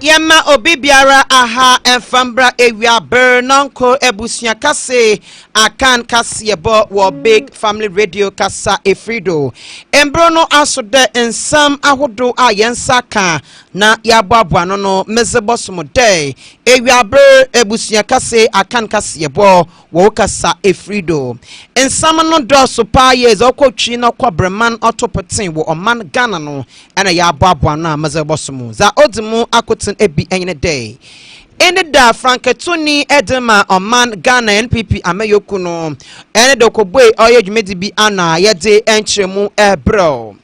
Yama obibiara aha enfambra ewia bernonko Abusua kase Akan Kasebo wo big family radio kasa efrido embrono asode ensam ahodo a yensaka na yababwa no mezebosomo day ewia ber Abusua kase Akan Kasebo wo kasa efrido ensam no do so pa years okotwi na kwabreman otopotin wo oman Ghana no ena yababwa na mezebosomo za odimu akotin ebi enyine day ene da franketuni edema oman Ghana NPP ameyoku no ene dokobwe oye dwumedi bi ana yede enchemu ebro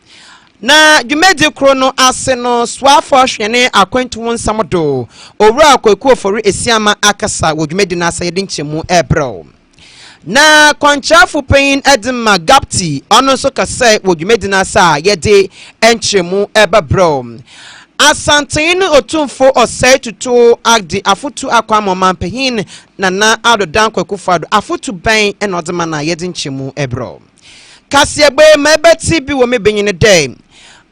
na dwumedi kro no ase no swafo hwene akwantu nsamdo owura akwaku ofori esiama akasa wo dwumedi na asa yede enchemu ebro na konchafu pain edema gapti ono so kase wo dwumedi na asa yede enchemu ebro Asantine otumfo osai tutu agdi afutu akwa momampehin na adodan kwekufado afutu ban enodema na yedi nchemu ebro Kasebo mebeti bi wo mebenyine day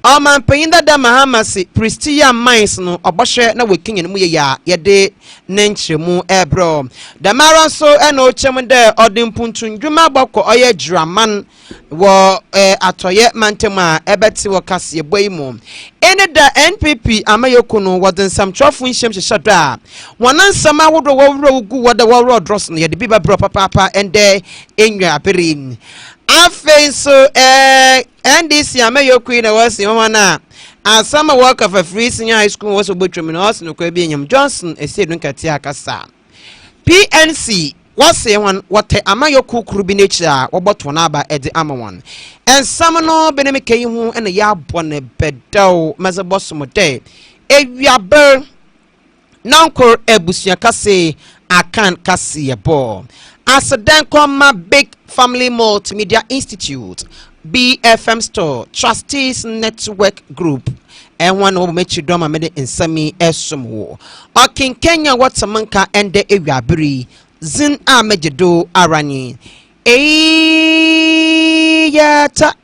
omampehin dada mahamasi pristia mines no oboshe na wekinye mu ya yede nenchemu ebro damara so ena ochem de odimpuntu ndwuma boko oye draman wo atoye mantema ebeti wo Kasebo imo ene da NPP amayoko no wodensam twofo nhyem hyehyedo a wonansam awodo wowro ugu woda wowro dross no yede biba bro papa ende enwa abere afen so NDC amayoko na wasi mama asama work of a free senior high school was obotwem no os no kwa bi enyam Johnson esedu nkati akasa PNC wase wan wote amayoko kurubi nature woboto na aba ede amawan ensam no benemeke yi hu ena ya bone bedaw mazebosomo de ewiaber nankor Abusua kase Akan Kasebo asadan koma big family multimedia institute BFM store trustees network group and one of mechi doma mede ensami esomo okin Kenya watamanka ende ewiabiri zin a mejedo arani yata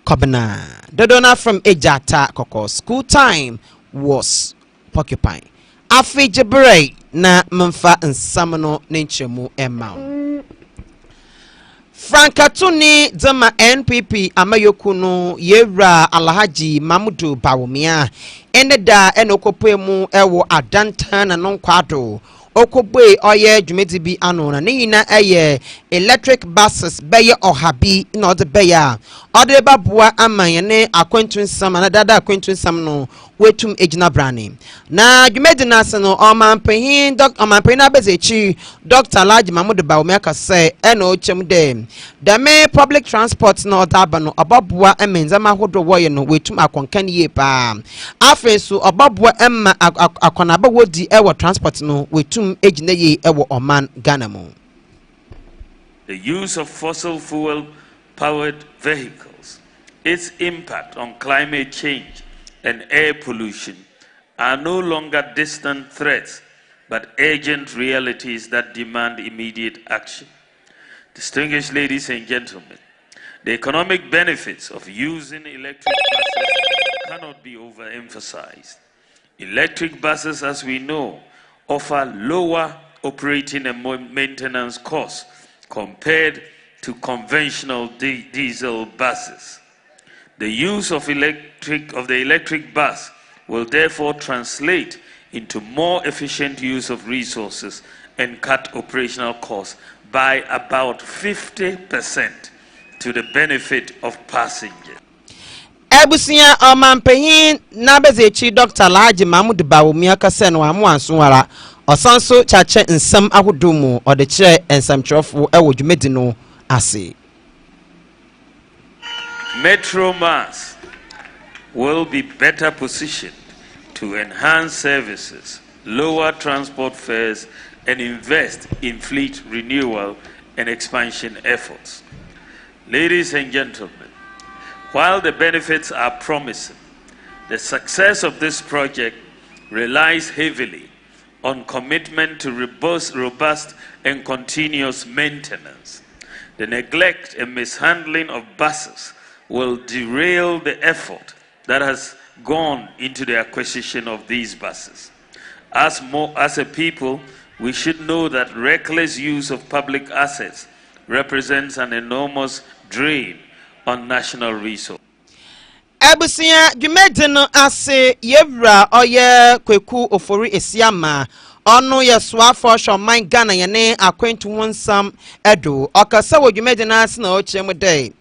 Kobna Dodona from Ejata Koko school time was porcupine afijebere na mfa nsamno nenchemu emau Frankatuni dama NPP amayoku no yewra Alhaji Mamudu Bawumia ene da enokopemu ewo adanta na nonkwado okobwe oye dwumedi bi ano na nyina eye electric buses beye ohabi na ode beya ode babua amanyene akwentun na dada akwentun sam no wetum ejina brane na dwumedi na se no omampehin na bezechi Dr. Alhaji Mamudu Bawumia kase ena ochem de dame public transport na odaba no obabua emenzama hodo woye no wetum akonkan ye pa afenso obabua emma akonaba wodi ewo transport no wetum ejineye ewo oman Ghana mo. The use of fossil fuel powered vehicles, its impact on climate change and air pollution are no longer distant threats but urgent realities that demand immediate action. Distinguished ladies and gentlemen, the economic benefits of using electric buses cannot be overemphasized. Electric buses, as we know, offer lower operating and maintenance costs compared to conventional diesel buses. The use of the electric bus will therefore translate into more efficient use of resources and cut operational costs by about 50% to the benefit of passengers. Abusua omampehin na bezechi Dr. Alhaji Mamudu Bawumia kase no amuanso wara osanso chache nsam ahodomu ode kire ensamtwerofo ewo dwumedi no ase. Metro Mass will be better positioned to enhance services, lower transport fares, and invest in fleet renewal and expansion efforts. Ladies and gentlemen, while the benefits are promising, the success of this project relies heavily on commitment to robust and continuous maintenance. The neglect and mishandling of buses will derail the effort that has gone into the acquisition of these buses. As a people, we should know that reckless use of public assets represents an enormous drain on national resources. Abusua dwumedi no ase yewra oye kweku ofori esiama ono yesoafo shoman Ghana yene akwentu wonsam edo okasa wo dwumedi na ase na o kyerem dai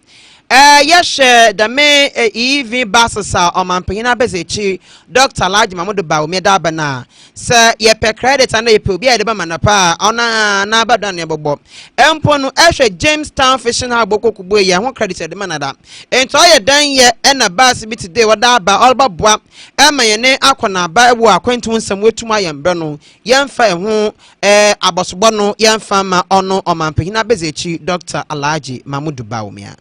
yeshe da me EV basasa omampanyina bezechi Dr. Alhaji Mamudu Bawumia dabana se ye pe credit and ye pe obi ade ba manapa ona na abadan ye bobo empo no ehwe Jamestown Fishing Harbor kokubo ye ho credit ade manada ento ye dan ye na bas bi today wada ba olbaboa ema ye ne akona ba ewo akwentu nsam wetum ayembe no yemfa ho abosobo no yemfa ma ono omampanyina bezechi Dr. Alhaji Mamudu Bawumia.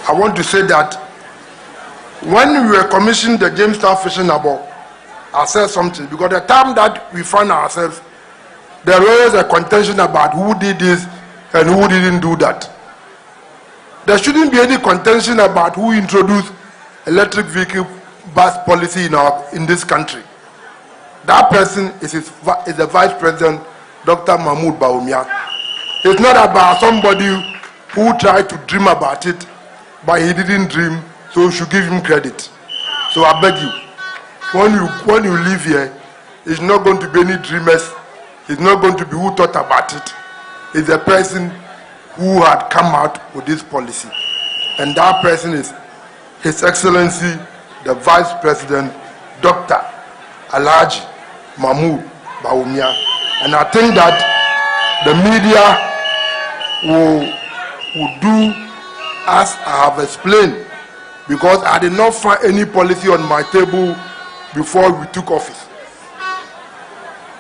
I want to say that when we were commissioned the Jamestown Fishing Harbor, I said something because the time that we found ourselves, there was a contention about who did this and who didn't do that. There shouldn't be any contention about who introduced electric vehicle bus policy in this country. That person is the Vice President, Dr. Mahmoud Bawumia. It's not about somebody who tried to dream about it, but he didn't dream, so we should give him credit. So I beg you, when you leave here, it's not going to be any dreamers. It's not going to be who thought about it. It's the person who had come out with this policy. And that person is His Excellency, the Vice President, Dr. Alhaji Mahmoud Bawumia. And I think that the media will do as I have explained, because I did not find any policy on my table before we took office.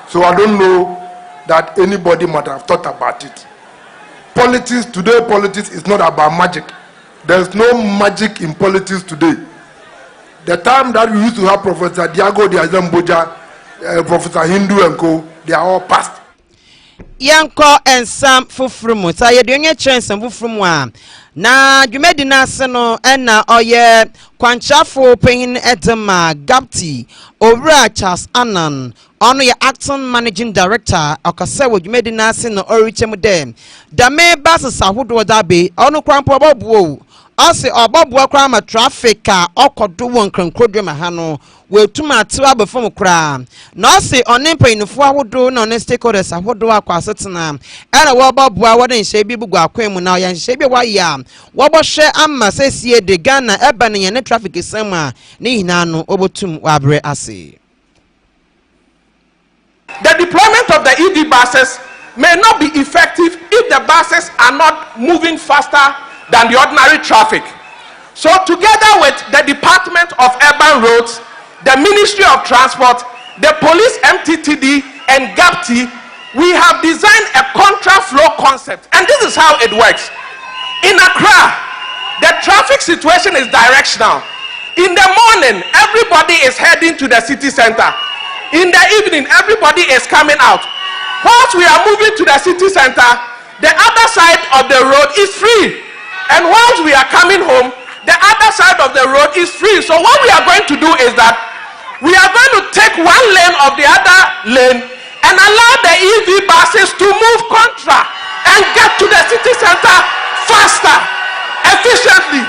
So I don't know that anybody might have thought about it. Politics is not about magic. There's no magic in politics today. The time that we used to have Professor Diago Diazamboja, Professor Hindu and co, they are all past. Yanko and Sam Fufrumu. So you're doing a chance and Fufrumu. Na dwumedi na ase no na oye kwanchafo pehin edema Gapti Owura Charles Anan ono ye acting managing director akase wo dwumedi na ase no orichem dem da me basasa hodo da be ono krampo obobuo ase obobuo kra ma traffic a okodo won krankrodwem ha no wetuma atiwa befom kra na ase onempanyinfo ahodo na on stakeholders ahodo akwasetena era wo obobuo woden hye bi bugu akwemu na ye hye bi wa ya wo bohwe amma sesie de Ghana eba ne ne traffic sema ne hina no obotum wabre ase. The deployment of the EV buses may not be effective if the buses are not moving faster than the ordinary traffic. So together with the Department of Urban Roads, the Ministry of Transport, the Police MTTD and GAPT, we have designed a contra flow concept, and this is how it works. In Accra, the traffic situation is directional. In the morning, everybody is heading to the city center. In the evening, everybody is coming out. Once we are moving to the city center, the other side of the road is free. And once we are coming home, the other side of the road is free. So what we are going to do is that we are going to take one lane of the other lane and allow the EV buses to move contra and get to the city center faster, efficiently,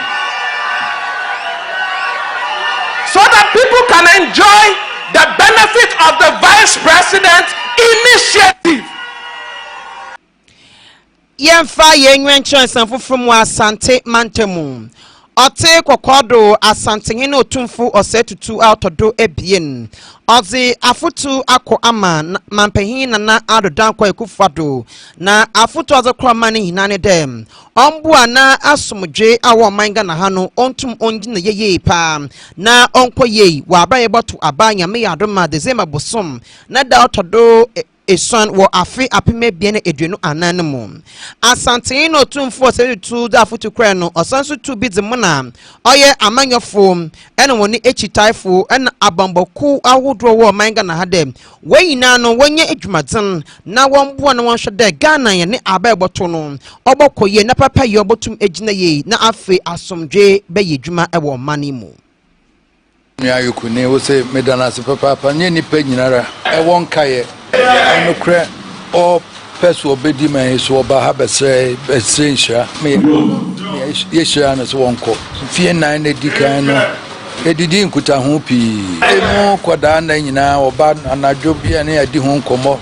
so that people can enjoy the benefit of the Vice President initiative. Yemfa yenwen chance from Asante Mantemu. Ote kokodo Asante hino otumfu osetutu autodo ebien. Ozi afutu ako ama mampehina na adodan kwa ekufado. Na afutu ozo kwa mani hinane dem. Ombua na asumuje awa mainga na hano ontum onjina yeye pa. Na onko yei wabaye batu abanya me adoma dezema bosom. Na da autodo eson wo afe apime bia na eduonu anan mu asanten no tumfo se tu da foto kra no osanso tu bi de mona oye amanyofo ene woni echitaifo ene abamboku ahodro wo manga na hade wayina no wonye edwumaten na wonbo na wonhwe de Ghana ye ne abaeboto no obokoye na papa ye obotum ejina ye na afe asomdwe be ye dwuma ewo mani mu Ayukune wose medana se papa nye nipa nyinara e won kaye enokre o peso obedi man so oba ha besre nhira me ye hira na so wonko fie nan na dikan no edidi nkuta ho pi emu koda na nyina oba anadwo bia na yadi ho nkomo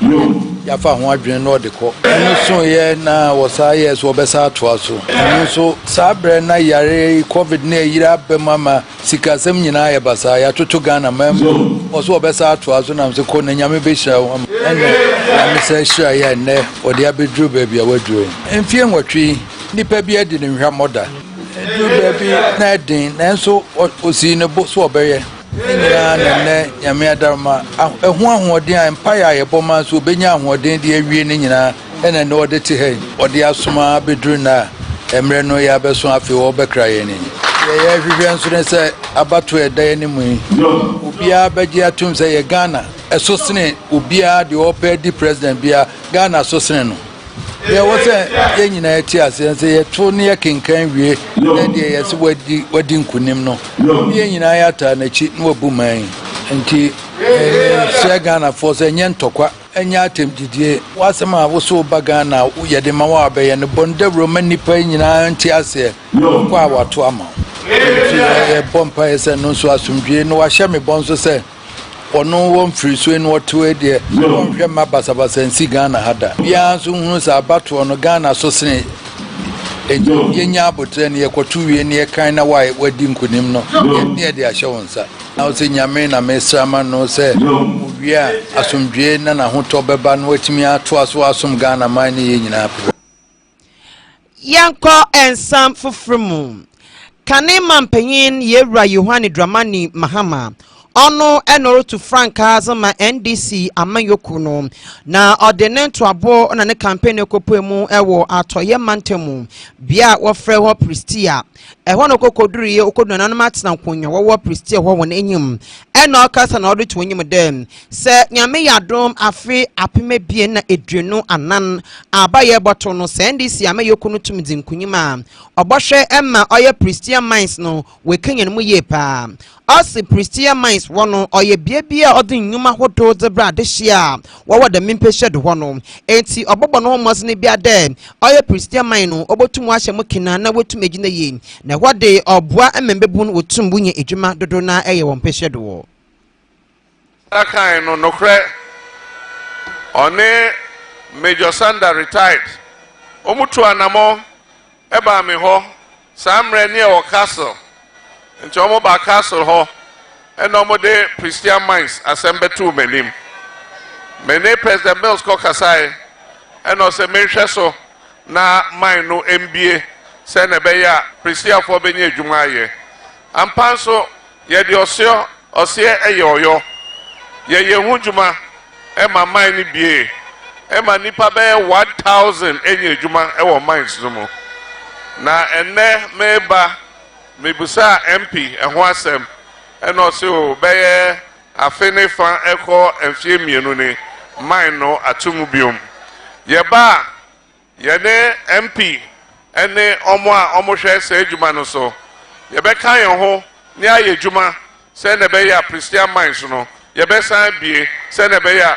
yafa ho adwene no odeko enu so ye na wosa ye so obesa atoa so enu so sabre na yare covid na yira bemama sikasem nyina ye basa ya toto Ghana mem oso obesa atoa so na mse ko na nyame be hira wo ene na mse hira ye ne ode abedru ba bia wadru enfie nwatwi nipa bia di ne hwa moda edru ba bi na din na so osi ne bo so obeye nyina nene nyame adarma ehu ahoden empire ye boma so obenya ahoden de awie ne nyina ene ne ode te he ode asoma bedru na emre no ya beso afi wo bekra ye ni ye hwehwe nso ne se abato eda ne mu obia beji atum se ye Ghana eso sene obia de opa di president bia Ghana so sene no ye wo se ye nyina ye ti ase se ye to ne ye kenkan wie de ye se wadi nkunim no ye nyina ya ta na chi no wabu man nti se Ghana for se nyentokwa enya atem didie wasema wo so ba Ghana ye de ma wa be ye ne bonde roman nipa nyina nti ase kwa wato ama ye bompa ese no so asumdwe no wa hye me bonso se ono won free so en woto e de won hwe ma basabasa nsi Ghana hada bia so hunu sa abato no Ghana so sene yenya abotre ne yekoto wie ne kan na wadi nkunim no ye de ahye wonsa na o se nyame na mesama no se wia asomdwe na hoto beba no watimi ato aso asom Ghana man ne ye nyina pe yanko ensam fufrumu kane mampanyin yewra Yohane Dramani Mahama ono enoro to Frank Azama NDC amanyoku no na ordinate abo na ne campaign ekopemu ewo atoye mantemu bia wo frɛ ho Pristia ɛhɔ no kokoduriye okoduna no matena nkonya wo Pristia ho won enyim ɛna ɔkasa na ɔde to enyim dem sɛ nyame yadom afi apeme bie na eduenu anan abaye bɔto no sɛ NDC amanyoku no tum dinkunyima ɔbɔhwɛ ɛma ɔyɛ Pristia mines no we kenyan mu ye pa ɔsi Pristia mines wono oye biebia odi nyuma hodo de bra de hia wo de mimpehye de ho no enti obobo no mos ne bia de oye Pristia mine no obotum ahye mo kina na wotum egina ye na ho de oboa emembebu no wotum bunye edwuma dodo na eye won pehye de wo Akan no nokre one Major Sanda retired omutu anamo eba me ho samre ne o castle nti omo ba castle ho eno mo de Pristia mines assemble to menim mene President Mills ko kasai eno se menhwe so na mine no MBA se na be ya Pristia fo be nya adwuma ye ampanso ye de ose eyoyo ye hu dwuma e ma mine ni bie e ma nipa be 1000 enya adwuma e wo mines no mo na enne meba mebusa MP eho asem eno se o beye afene fa eko enfie mienu ni mine no atumu biom ye ba ye ne MP ene omo a omo hwe se adwuma no so ye be kan ye ho ni aye adwuma se ne be ya Pristia mines no ye be san bie se ne be ya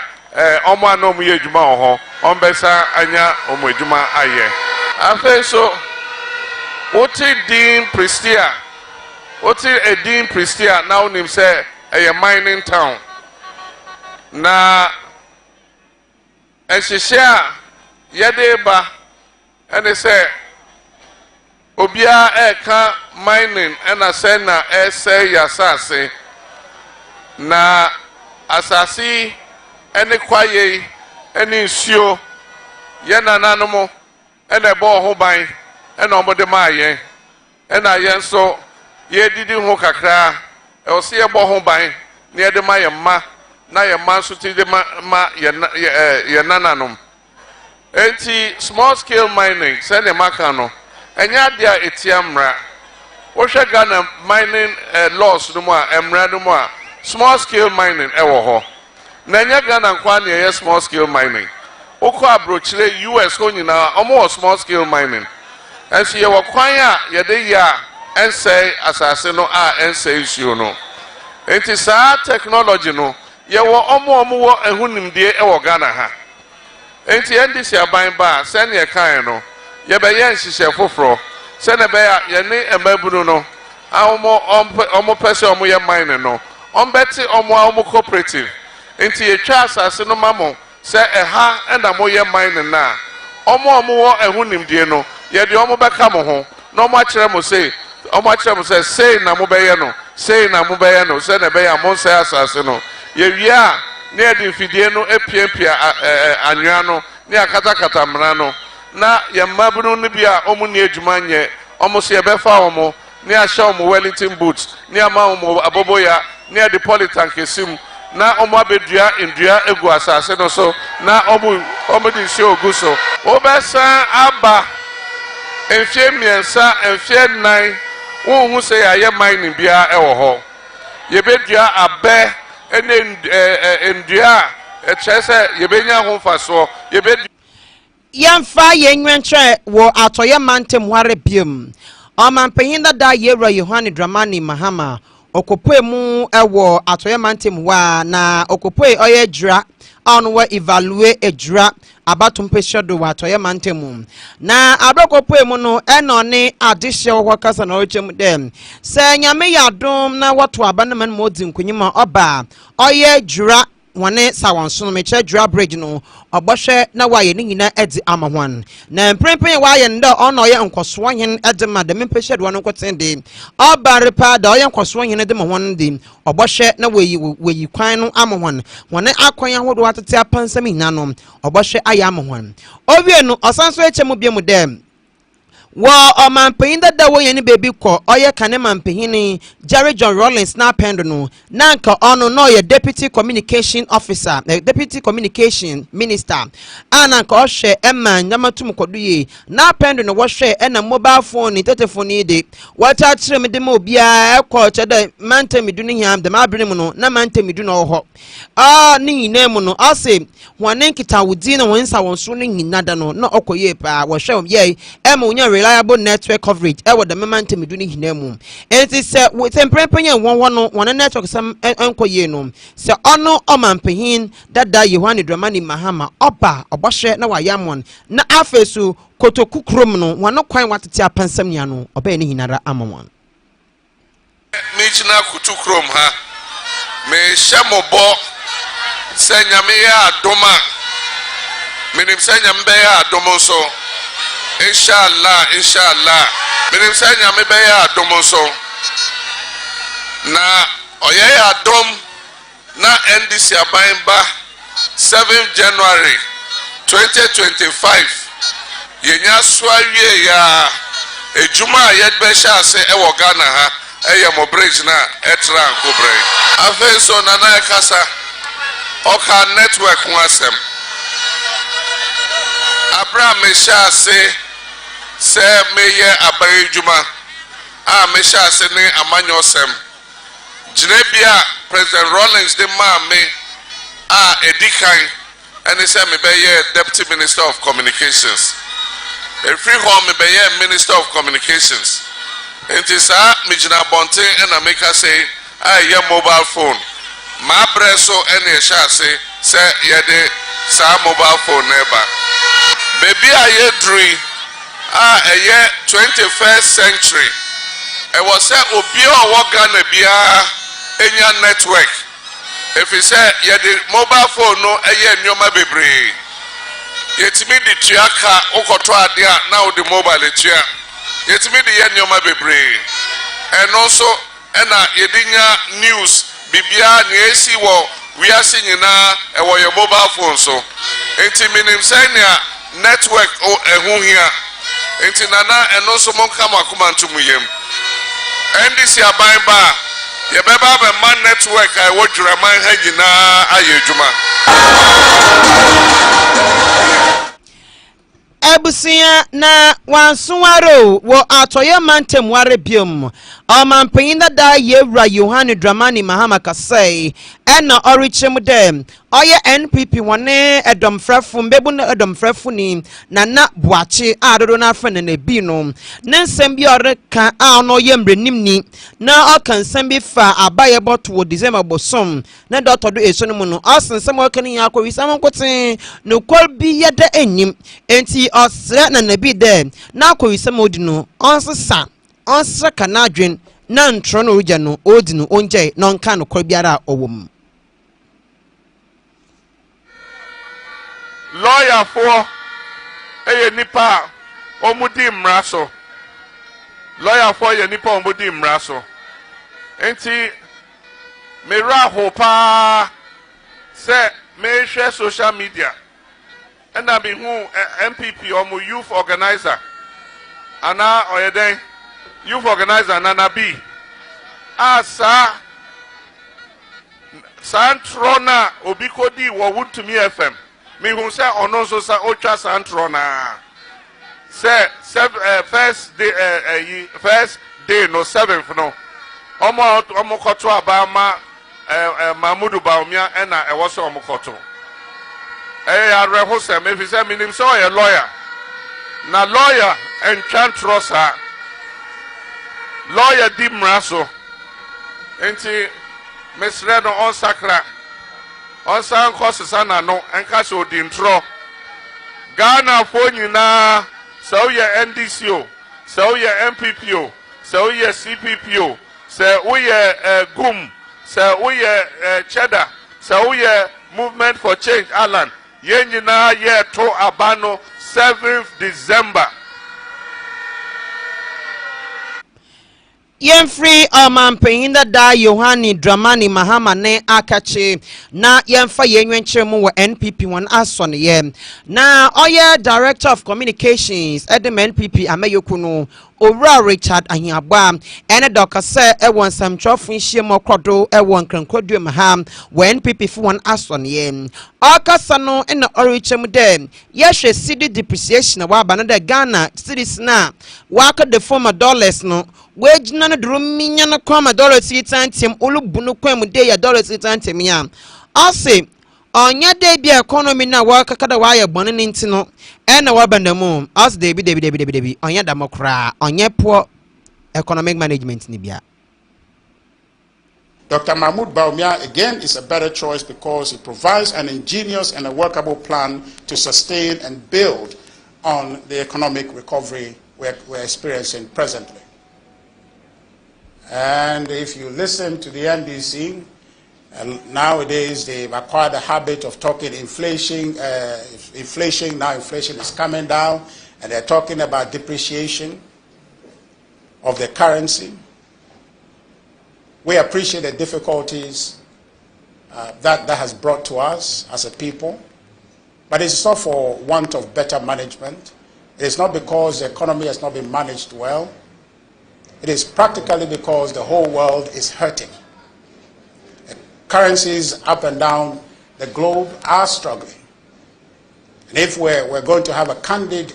omo a no mu ye adwuma ho on be san anya omo adwuma aye afa so woti din Pristia woti edin Pristia now nim say a mining town na ehihia yedeba ene say obia eka mining ena say na say yasase na asasi ene kwaye ene nsuo ye nananomo ene bo ho ban ene omode maaye ena yenso ye didi ho kakra e o se ye bo ho ban na ye de ma ye ma na ye man so ti de ma ye nananom enti small scale mining say ne maka no enya dia etiamra wo hwe Ghana mining laws no mu a emra no mu a small scale mining ewo ho na enya Ghana kwa na ye small scale mining okọ abrochire US ho nyina omo small scale mining enso ye wo kwan a ye de ya ensay asase no a ensay issue no enti sa technology no ye wo omo wo ehunimdie e wo Ghana ha enti ndisi aban ba se ne kan no ye be ye nhihye foforo se ne be ye ne emabunu no omo pese omo ye mine no ombeti omo cooperative enti ye twa asase no mamo se eha enda mo ye mine na omo wo ehunimdie no ye de omo beka mo ho no omo akere mo say say na mo be ye no say na mo be ye no se ne be ya mo say asase no ye wia ne edi mfidie no epiempia anwa no ne akatakata mra no na ye mabunu no bia omu ne adwuma nye omu se ye befa omu ne ahya omu Wellington boots ne ama omu aboboya ne edi politank esim na omu abedua ndua egu asase no so na omu di se oguso obesa aba enfie miensa enfie nine wo hu se ya ye mining bia ewo ho ye bedua abe ene ndua ekyese ye benya ho faso ye be yamfa yenwentre wo atoye mantem hware biem omampanyin da yewra Yohane Dramani Mahama okopoe mu ewo atoye mantem wa na okopoe oye dra onwo evaluate edra abatum peshodo wa atoye mantem na abakopoe mu no eno ne adehye wo kasa na ochem dem se nyame yadom na woto abanman modi nkunyima oba oye dra wane sawanso me che dra bridge no obohwe na waye ni nyina edi amahwan na mprempen waye nda ono ye nkoso hen edi ma de mempehwe do no kwotende obarepa da oye nkoso hen edi mahwan di obohwe na weyi kwan no amahwan wane akwan ahodo atete apansam hina no obohwe aya amahwan owie no osanso echemu biemu dem wo omampanyin da wo yeni baby ko oye kane mampanyini Jerry John Rollins na pendo no nanka ono no ye deputy communication officer deputy communication minister ananka ohwe emma nyamatum koduye na pendo no wo hwe na mobile phone ni telephone de wata kire me de ma obia ekọ chede mantamidu ni hiam de ma bere mu no na mantamidu no ho ni nyina mu no ase wane nkita wudi na wonsa wonso ni nyina da no na okoye pa wo hwe ye emma unya reliable network coverage ewo the mantamidu ni hinamu enti se temprempanya won network sam enkoye no se ono omampanyin dada Yohane Dramani Mahama oba obohwe na wayamon na afesu kotoku krom no wano kwan watete apansam nya no oba ni hinara amamon mechina kutu krom ha me shamobo se nyame ya adoma menim se nyambe ya adomo so inshallah menim se nyame be ya adomo so na oye adom na NDC abainba 7 January 2025 yenya swawie ya ejuma yedbe sha se ewo Ghana ha eye mo bridge na etra kobre afenso na na kasa oka network wasem Abraham sha se meye abaye juma a me sha se ne amanyo sem Jinebia President Rollins de me edikan and say me be Deputy Minister of Communications. A free home me be Minister of Communications. And this me jina bonte and I make her say mobile phone. My breso and ye shall say ye sa mobile phone neighbor. Baby I dream 21st century. I was say obio wagana bia enya network if you say ye the mobile phone no eye nyoma bebre yetimi di tuaka okoto ade a now the mobile tua yetimi di ye nyoma bebre and also na yedinya news bibia na esi wo wiase nyina e wo your mobile phone so enti minim say na network o ehun hia enti nana eno so mon kama kuma ntumuyem NDC aban ba ye beba be man network I wo dwuraman ha nyina aye dwuma Abusua na wansuwaro wo atoye mantem ware biom omampanyin da yewra Yohane Dramani Mahama Kasei ena orichem dem oye NPP wone edomfrafo mbebu na edomfrafo ni na boache adodo na afa na bi no ne nsem bi oreka a no yemrenim ni na okan bi fa abaye boto December bosom na dotodo eso no mu no osensem okani yakọ wisam nkoten no kol bi yeda enyim enti osre na nabi dem na akọwisam odinu onsesa onsra kanadwen na ntro no oja no odinu onje no nka no kol biara owom lawyer for eye nipa omudi mraso lawyer for ye nipa omudi mraso enti mera hopa se me share social media and I be who MPP or youth organizer ana oyeden youth organizer nana bi asa santrona obikodi wo wutumi FM me who say ono so sa ocha santrona say first day no 7th no omo koto abama Mahmudu Baumia ena e was omo koto ya reho se me fi say minim so a lawyer na lawyer enchantrosa lawyer di mraso enti mesre no on sakra on san kosesa na no enka se odintro Ghana fo nyina so ye NDCO so ye MPPO so ye CPPO so we gum so we cheddar so we movement for change Alan ye nyina ye to abano 7th December Yemfree omampanyin da Yohane Dramani Mahama ne akache na yemfa yenwenkyere mu wo NPP won asone ye na oye director of communications edem NPP amayoku no Owura Richard Ahiabwa ene dokase e won samtwofo nhie mokrodo e won krankwadue maham wo NPP fu won asone ye akasa no ena orichem dem yehwe cedi depreciation wa ba no de Ghana cedis na waka the former dollars no wejina no drum minya no kwama dollars titantim olubu no kwam de ya dollars titantim ya ase onya de bi economy na waka kada wa ya bone ninti no ena wa bandamu as debi onya damokra onya poor economic management ni bia. Dr. Mahmoud Baumia, again, is a better choice because it provides an ingenious and a workable plan to sustain and build on the economic recovery we're experiencing presently. And if you listen to the NDC, nowadays they've acquired the habit of talking inflation. Now inflation is coming down, and they're talking about depreciation of the currency. We appreciate the difficulties that has brought to us as a people, but it's not for want of better management. It's not because the economy has not been managed well. It is practically because the whole world is hurting. The currencies up and down the globe are struggling. And if we're going to have a candid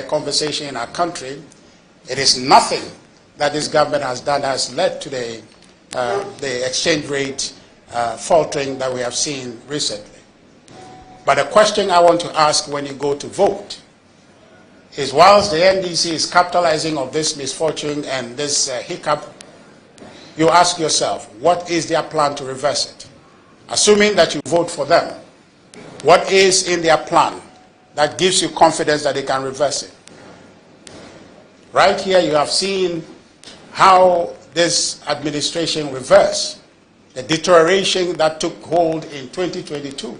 conversation in our country, it is nothing that this government has done has led to the exchange rate faltering that we have seen recently. But the question I want to ask when you go to vote is, whilst the NDC is capitalizing on this misfortune and this hiccup, you ask yourself, what is their plan to reverse it? Assuming that you vote for them, what is in their plan that gives you confidence that they can reverse it? Right here you have seen how this administration reversed the deterioration that took hold in 2022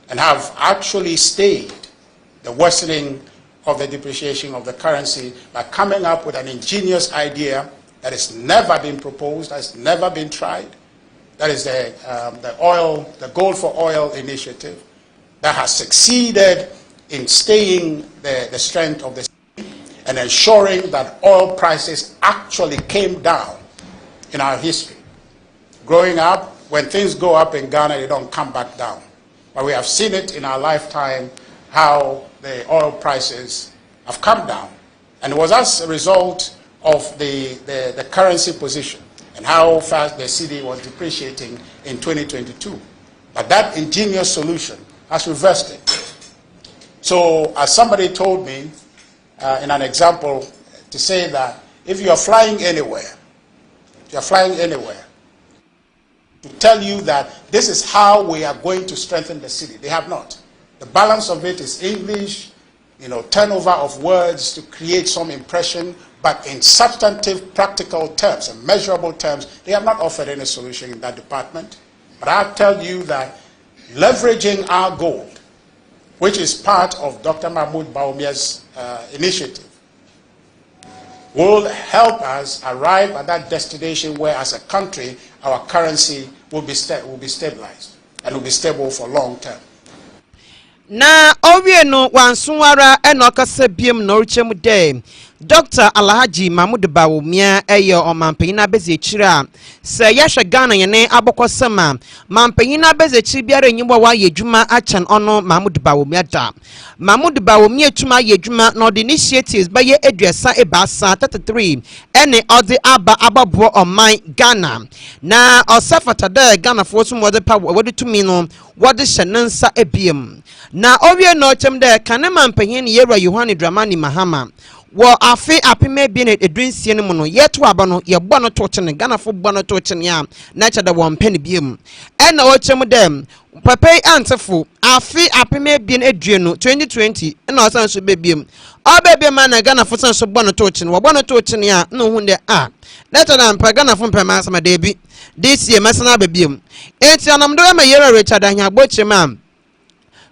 and have actually stayed the worsening of the depreciation of the currency by coming up with an ingenious idea that has never been proposed, has never been tried. That is the gold for oil initiative that has succeeded in staying the strength of the city and ensuring that oil prices actually came down in our history. Growing up, when things go up in Ghana, they don't come back down. But we have seen it in our lifetime how the oil prices have come down. And it was as a result of the currency position and how fast the cedi was depreciating in 2022. But that ingenious solution has reversed it. So as somebody told me in an example, to say that if you are flying anywhere, to tell you that this is how we are going to strengthen the city. They have not. The balance of it is English, turnover of words to create some impression, but in substantive, practical terms and measurable terms, they have not offered any solution in that department. But I'll tell you that leveraging our gold, which is part of Dr. Mahmoud Bawumia's initiative, will help us arrive at that destination where, as a country, our currency will be stabilized and will be stable for long term. Na owie no wansuara enokase biem no rechem de Dr. Alhaji Mahmoud Bawumia eyo omampanyina bezechira se yahwe Ghana yene abokosema mampanyina bezechiri biara nyimwa wa yedwuma achan ono Mahmoud Bawumia da Mahmoud Bawumia tuma yedwuma no the initiatives baye eduasa ebasa 33 ene ode aba ababo oman Ghana na osafata de Ghana fo so wode pa wode tumi no wode hyenansa ebiem na owie no chem de kanema mpanyin Yera Yohane Dramani Mahama wo afi apime bi ne edunsie no mu no yeto aba no ye bɔ no tochene Ghana fo bɔ no tochene ya na cha da won pene biem ena o chem dem papai antefo afi apime bi ne edue no 2020 ena o san so bebiem o bebiem na Ghana fo san so bɔ no tochene wo bɔ no tochene ya no hu de na cha da mpa Ghana fo mpema asama de bi this year mesana bebiem enti anam do ma Yera Richard Ahnyagbo chema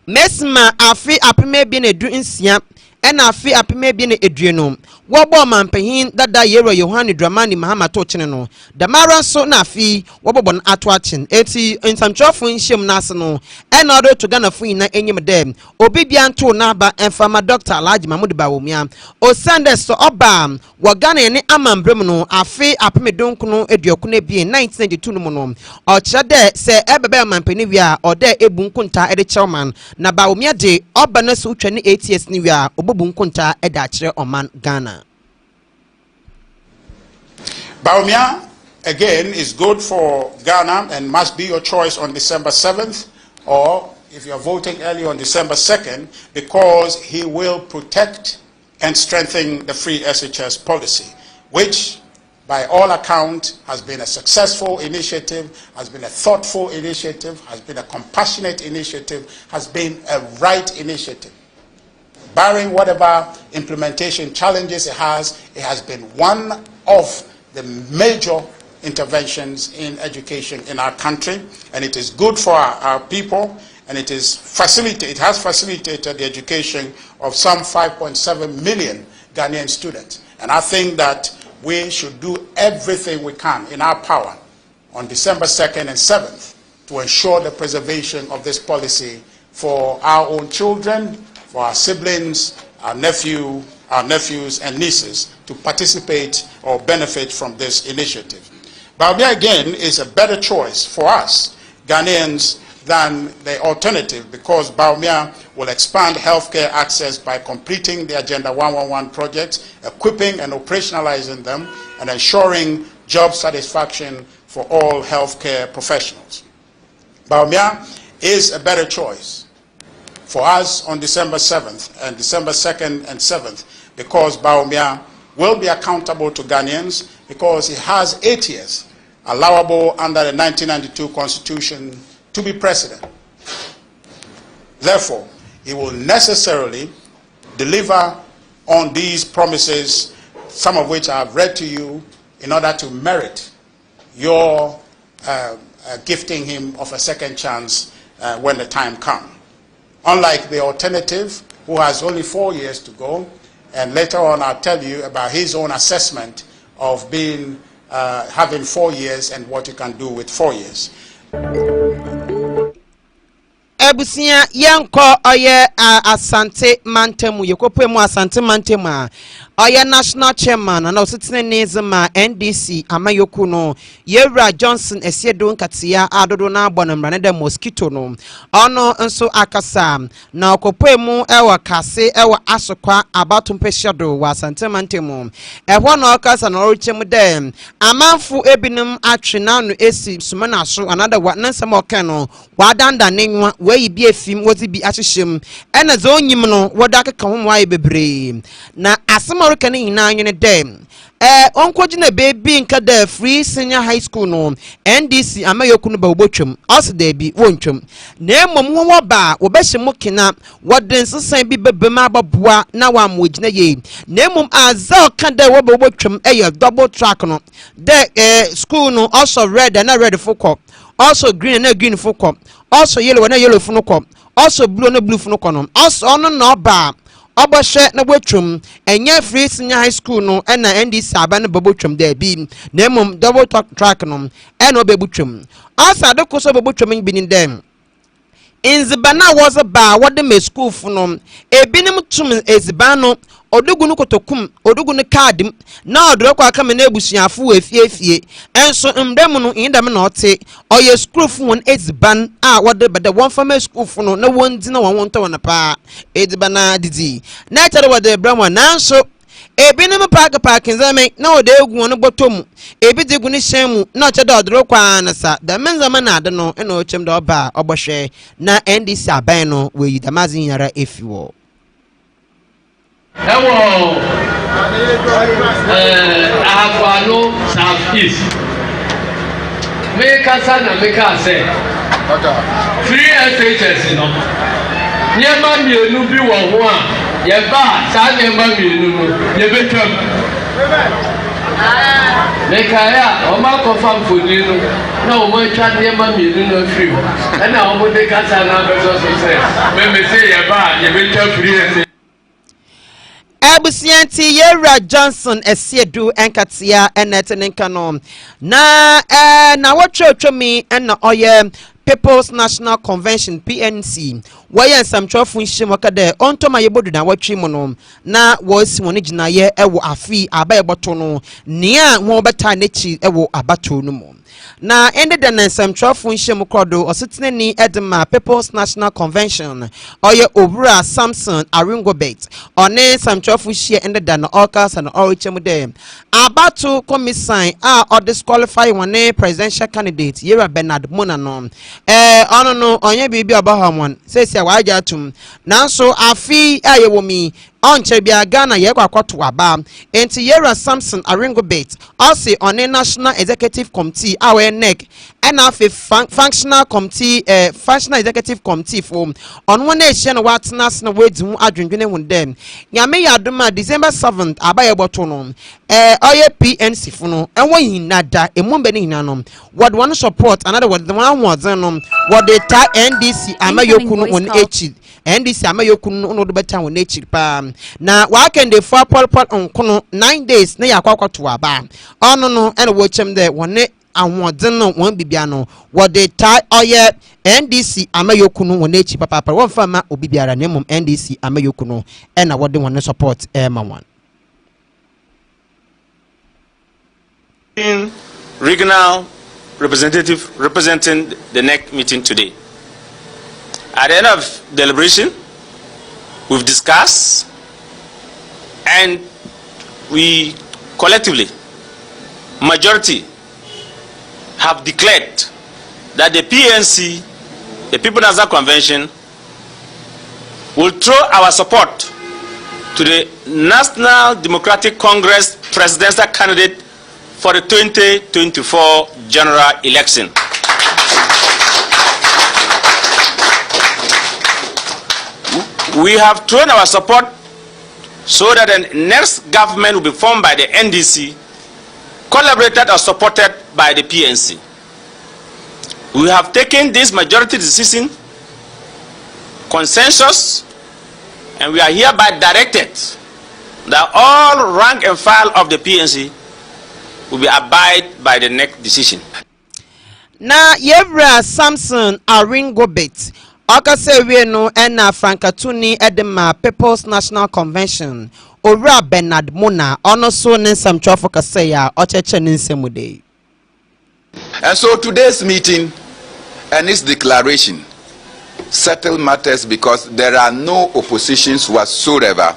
mesma afi apime bi ne edu nsia ena afi apime bi ne edueno wo bo mampanyin dada Yera Yohane Dramani Mahama to chene no damara so na afi wo bobo no ato achen eti nsamchofo nhiem nase no ena odo to Ghana fo ina enyim dem obi bia nto na ba enfama Dr. Alhaji Mahmoud Bawumia o sande so oba wo Ghana ne amambrem no afi apime donko no eduoku na bi 1992 no no o chede se ebebe mampani wi a ode ebu nkunta ede chairman na Bawumia de oba na so utwa ne ATS ni wi a bunkunta eda kire oman Ghana. Bawumia again is good for Ghana and must be your choice on December 7th, or if you are voting early on December 2nd, because he will protect and strengthen the free SHS policy, which by all accounts has been a successful initiative, has been a thoughtful initiative, has been a compassionate initiative, has been a right initiative. Barring whatever implementation challenges it has been one of the major interventions in education in our country, and it is good for our people, and it has facilitated the education of some 5.7 million Ghanaian students. And I think that we should do everything we can in our power on December 2nd and 7th to ensure the preservation of this policy for our own children, for our siblings, our nephews and nieces to participate or benefit from this initiative. Bawumia again is a better choice for us Ghanaians than the alternative, because Bawumia will expand healthcare access by completing the Agenda 111 projects, equipping and operationalizing them, and ensuring job satisfaction for all healthcare professionals. Bawumia is a better choice for us on December 7th and December 2nd and 7th, because Bawumia will be accountable to Ghanaians, because he has 8 years allowable under the 1992 Constitution to be president. Therefore, he will necessarily deliver on these promises, some of which I have read to you, in order to merit your gifting him of a second chance when the time comes. Unlike the alternative, who has only 4 years to go, and later on I'll tell you about his own assessment of having 4 years and what you can do with 4 years. Abusia yanko oye asante mantemu yekope mu asante mantemu Oya national chairman and also Nizama NDC Amayoku no Yera Johnson Esiedo Katia Adodo na bonamra de mosquito no ono nso akasa na okopemu ewa kase ewa asokwa abatumpeshado wa santemantemu ehwo na okasa na orichem dem amanfu ebinum atwe na no esi sumana so another wa nansam okeno wadanda nenwa we bi afim wozi bi ahyehjem ena zo onyim no wodaka ka ho wa bebre na asem American in nine dem. Onkojina baby nka da free senior high school no NDC amayokunu ba obotwem also there be wontwem na emom wo ba obehye mokina woden sesan bi bebem ababoa na wa amogina ye na emom azal ka da wo ba obotwem double track no the school no also red and red for cop also green and green for cop also yellow and yellow for no cop also blue and blue for no cop also no ba Oboshe na botwum enye free senior high school no na NDC aba na botwum there bi na emom double track no na obebotwum asa de koso botwum bi ni dem inzibana was ba wode me school fu no ebinim tum ezibano odugu no kotokum odugu no card na odro kwa aka me na ebusuafo efiefie enso ndem no indam na ote oye school fu won eziban a wode bede won fama school fu no na won di na won to won pa ezibana didi na tare wode bramo na nso ebinim park nzame na ode egu won botom ebi digu ni shemu na oche da odro kwa na sa da menzama na ade no na ochem da oba obohwe na NDC aban no we yidamazi yara efiwo Ahakwano South East. Make us and make us say. 3 no. Nyema mienu bi wo ho a ye ba sa nyema mienu no ye betwam. Mekaya o ma ko fam foni no na o mo twa nyema mienu no free. E na o mo de kasa na be so say. Me say ye ba ye betwam 3 Abusianti Yera Johnson Esiedu Enkatia Enetenenkano na watcho me and oye People's National Convention PNC why some chofu nshimwaka de onto mayebodu na watchi mono na was monijina ye ewo afi abaye boto no nia won beta nechi ewo abato no mo na ended the some chofu nshim kodo ositine ni edema People's National Convention oye Obura Samson Aringobet one some chofu share ended the orcas and orichem de abato commission or disqualify one presidential candidate Yera Bernard Monano ono no onye bibi abahamon sesi awaja tum nanso afi ayewomi onche bia Ghana ye kwakoto aba enti Yera Samson Aringobet also on a national executive committee our neck and afi functional committee functional executive committee for on one nation what national words mu adwendwene hun dem nyame yadoma December 7th abaye boto no oye PNC fu no enwo hinada emumbe ni hinanom what one support another what the one was no what the NDC amayoku no on echi NDC amayoku no do beta on echi pa na wa can dey for pol onkono 9 days na yakwakwatu aba ono no and watchem there one awodin no won bibia no what the oye NDC amayoku no on echi papa won fama obibiara na mum NDC amayoku no and what the one support ma one regional representative representing the NEC meeting today. At the end of deliberation, we've discussed and we collectively, majority, have declared that the PNC, the People National Convention, will throw our support to the National Democratic Congress presidential candidate for the 2024 general election. We have thrown our support so that the next government will be formed by the NDC, collaborated or supported by the PNC. We have taken this majority decision, consensus, and we are hereby directed that all rank and file of the PNC will be abide by the next decision. Na Yera Samson Aringobet Okase we no ena Frankatuni edema People's National Convention Ora Bernard Mona ono so ne nsam twafo kase ya ocheche ne nsemude. And so today's meeting and its declaration settle matters because there are no oppositions whatsoever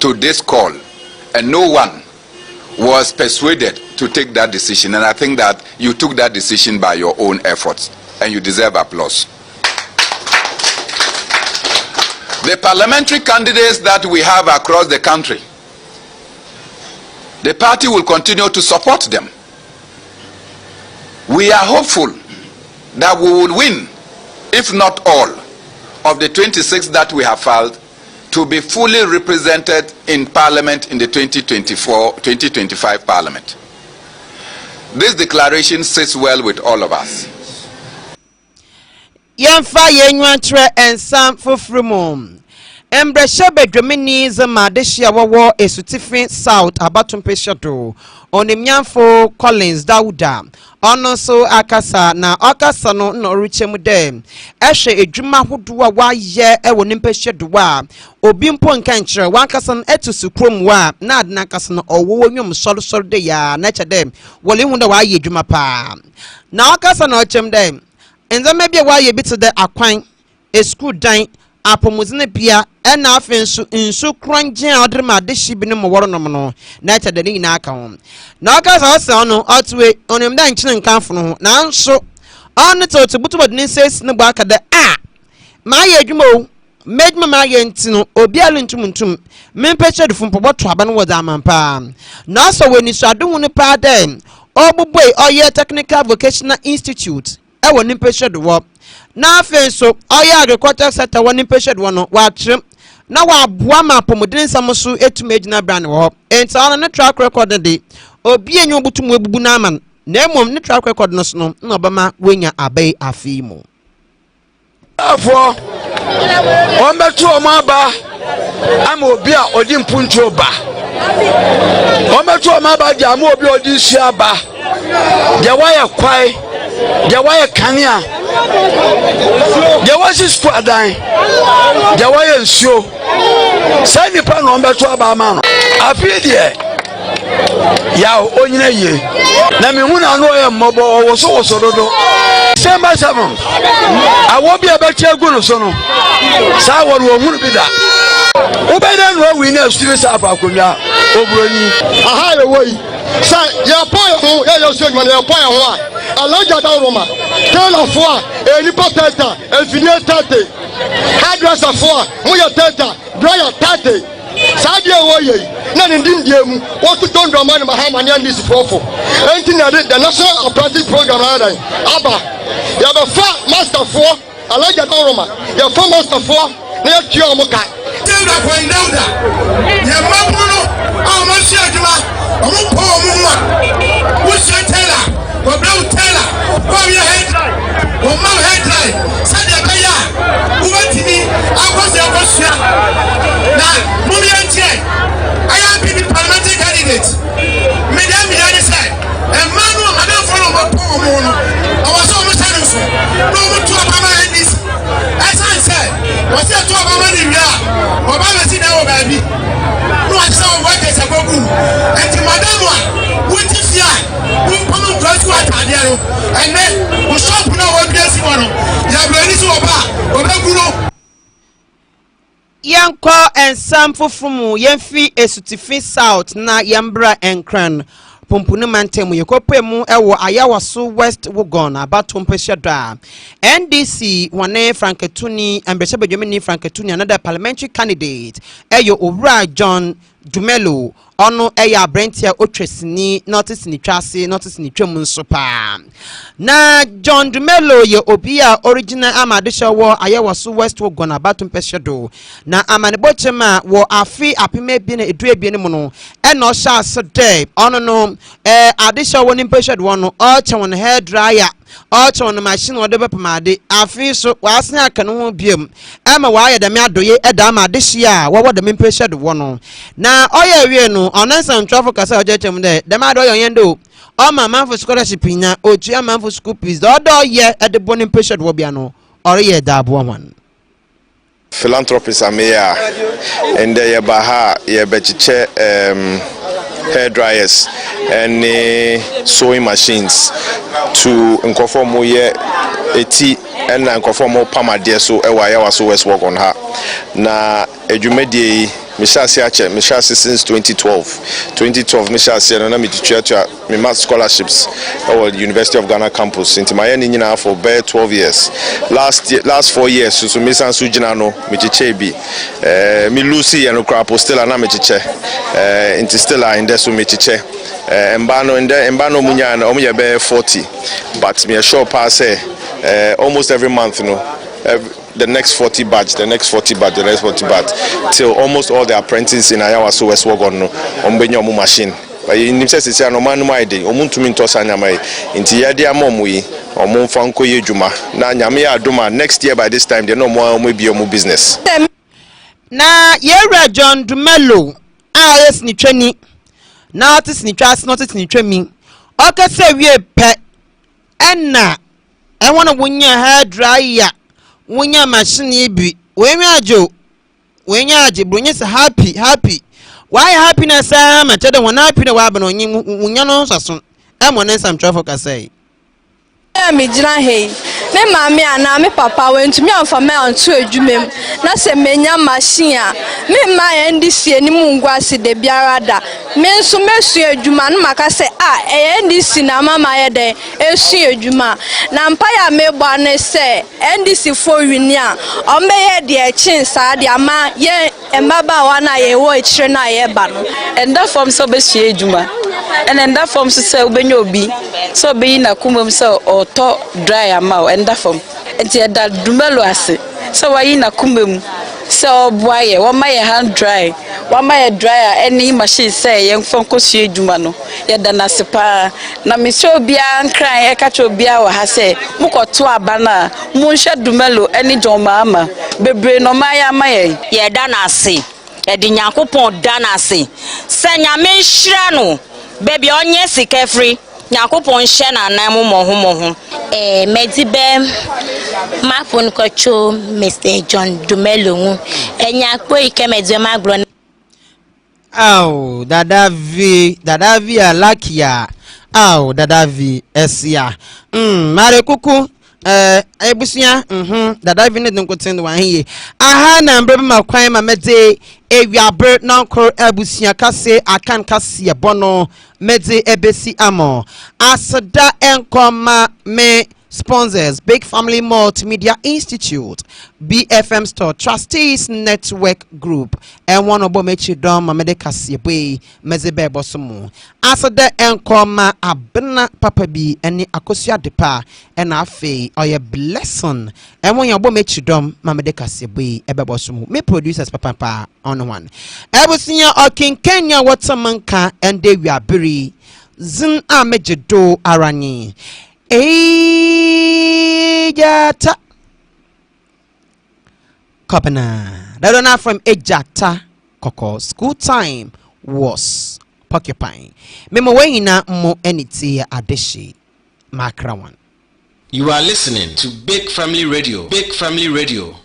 to this call, and no one was persuaded to take that decision. And I think that you took that decision by your own efforts, and you deserve applause. The parliamentary candidates that we have across the country, the party will continue to support them. We are hopeful that we will win, if not all, of the 26 that we have filed, to be fully represented in Parliament in the 2024-2025 Parliament. This declaration sits well with all of us. Yemfa yenwantre ensam fofrumum. Embrasha bedromini zama deshia wawo esutifin South abatumpeshato. Onimyanfo Collins Dauda. Ono so akasa na akasa no na oruchemu dem. Ehwe edwuma hodoa wa ye ewo nimpeshadoa. Obi mpo nkankyere wankasa no etusu krom wa na adna kasa no owo nwom soro de ya na chedem. Wole hu da wa ye edwuma pa. Na akasa na ochem dem. Enzama bia wa ye bitu de akwan esku dan apomuzine bia ena afensu nsu kranje odrema de shibi no mo no na chede ni na aka ho na aka sa ose ono otwe onim da nchine nkanfo no na nso on to butu bodin ses ne gba aka de ma ye adwuma o medma ma ye ntino obi alu ntum mempeche du fumpo boto aba no wo da amampa na so weni so adwo ne pa dem obuboi oye technical vocational institute ewo nimpeche du wo na afenso oya agriculture sector woni peshed wono wa trem na wa boa ma pomodin samoso etumagina brand wo enta ona ne track record de obi enyo butumu ebubu na man na emom ne track record no so no na obama wenya abai afimo afo ombetu omaba ama obi a odi mpuntu ba ombetu omaba ja ama obi odi sia ba je waya kwai je waya kania je wasi squadan je waya nsuo sai nipa no ombetu aba ama no afi de ya onyina ye na me hu na no ye mmobo woso dodo December 7 awo bi abachi egu no so no sa wo ru ohunu bi da ubeda no wi na student staff akonwa obroni aha ye woyi sa ya pa ho ya so edwuma ya pa ho a alaja da roma tell of a nipa tata engineer tate hairdresser for mo ya tata dryer tate Sadia woye na ndindie mu wotu tondwa man mahama ne ndisi fofo enti na the national apprentice program aba ya ba fa master for alaja da roma ya fa master for na ya tio mo ka tell up and down da ya mabuno o ma shi aduma o mo po mo ma wo shi tela wo bla tela wo ya headline wo ma headline sadia ba ya wo batini akwose akwosua na mumi antie I am the parliamentary candidate medium the side and manu madam follow mo po mo no I was almost telling so no mo to abama this as I said was it to abama ni wia obama si na o baby no I saw what is agogu and madam wa what is ya we come to graduate adia no and then we shop na o bi esi mo no ya bro ni so oba guro Yanko ensam fofumu yemfi esutifi South na yambra enkran pompunu mantemu yekopemu ewo ayawaso West Wugon abatompeshada NDC wane Franketuni ambeshebedwemini Franketuni another parliamentary candidate eyo Owura John Dumelo ono eya Brentia otresini notice ni twase notice ni twemu nso pa na John Dumelo ye obia original amadesha wo ayawaso West Wugon abatompeshado na amanebochema wo afi apime bi na edu ebie ne mu no e no sha sede ono no adesha wo nimpeshado wono o che won hair dryer o che won machine wo de bepamade afi so wasen aka no ho biem ema wa ya de me adoye eda ma adeshia wo de nimpeshado wono na oya wie no onansan traffic kasa ojechem de ma do yendo o ma man for scholarship nya otu ya man for school fees do ye ede boni nimpeshado wo bia no ore ye da abo wan philanthropist amea and the baha ye bechiche hair dryers and sewing machines to inconform ye eti and inconform pama dear so ewa ya so west work on her na edwumedie Mishasi since 2012 Mishasi na me teacher to me math scholarships at the University of Ghana campus into my nyina for about 12 years last 4 years so me san sujina no me teacher bi me Lucy and okra postela na me teacher into stella in there so me teacher embano munya na omo ye be 40 but me sure pass almost every month the next 40 batch, the next 40 batch, till almost all the apprentices in Ayawa so West Wagon on Benyomu machine. But in necessity, no man my day, Omuntumin Tosanyamai, into Yadia Momui, or Monfanko Yejuma. Now, Yamia Duma, next year by this time, they no more will be your business. Na Yera John Dumelo, yes, ni training. Now, this ni trust, not it's ni training. Okay, say we pet, and na, I want to win your hair dry. When your machine be when you bring us happy. Why happiness? I'm a cheddar one happy the wagon on you when you know so. I'm one some trouble can say. Me hey. Me mami and me papa went to me on for me on to a jumem. Na se menya machine. Me my NDC any mungwasi de biarada. Men so mesu ejuma no maka se NDC na mama ye de esu ejuma. Na mpaya me bɔ ne se NDC for winia. O me ye de chin sa de ama ye embaba wa na ye wo echire na ye ba no. And that form so be su ejuma. And then that form so say obenyo obi. So be na kumum so or to dry ama and that form. And that dumelo ase. So why na kumum. So boy, one my hand dry. One my dryer any machine say young phone kosu ejuma no. Ye da na sepa na me so bia nkran e ka cho bia wa ha say mukoto aba na mu nhwe dumelo any joma ama bebre no maya maye ye da na ase e di Nyankopon da na ase se nyame nhira no baby onye sika free Nyankopon hye na nan mo ho medibe mafon kocho Mr. John Dumelo enya kpo ike medwe maglo. Oh, Dadavi Alakia. Oh, Dadavi Esia. Mare kuku. Abusua. Dadavi ne don't continue one here. Aha na mbrebe makwan ma mede ewia bird nanko Abusua kase Akan kase bono mede ebesi amo. Asada enkoma me sponsors Big Family Multimedia Institute, BFM Store, Trustees Network Group, and one of Bomechi Dom Mamede Kasebo, Mezebe Bosomo. After the enkoma abena papa bi any akosia depa and afe or a blessing. And when your Bomechi Dom Mamede Kasebo, Ebebosomo, me producers papa on one. Ebusinya or King Kenya Watsamanka and they were buri Zin Amejedo Arani. Ejata Kopena. That one from Ejata Koko. School time was porcupine. Memo wena mo eniti adeshi makrawan. You are listening to Big Family Radio. Big Family Radio.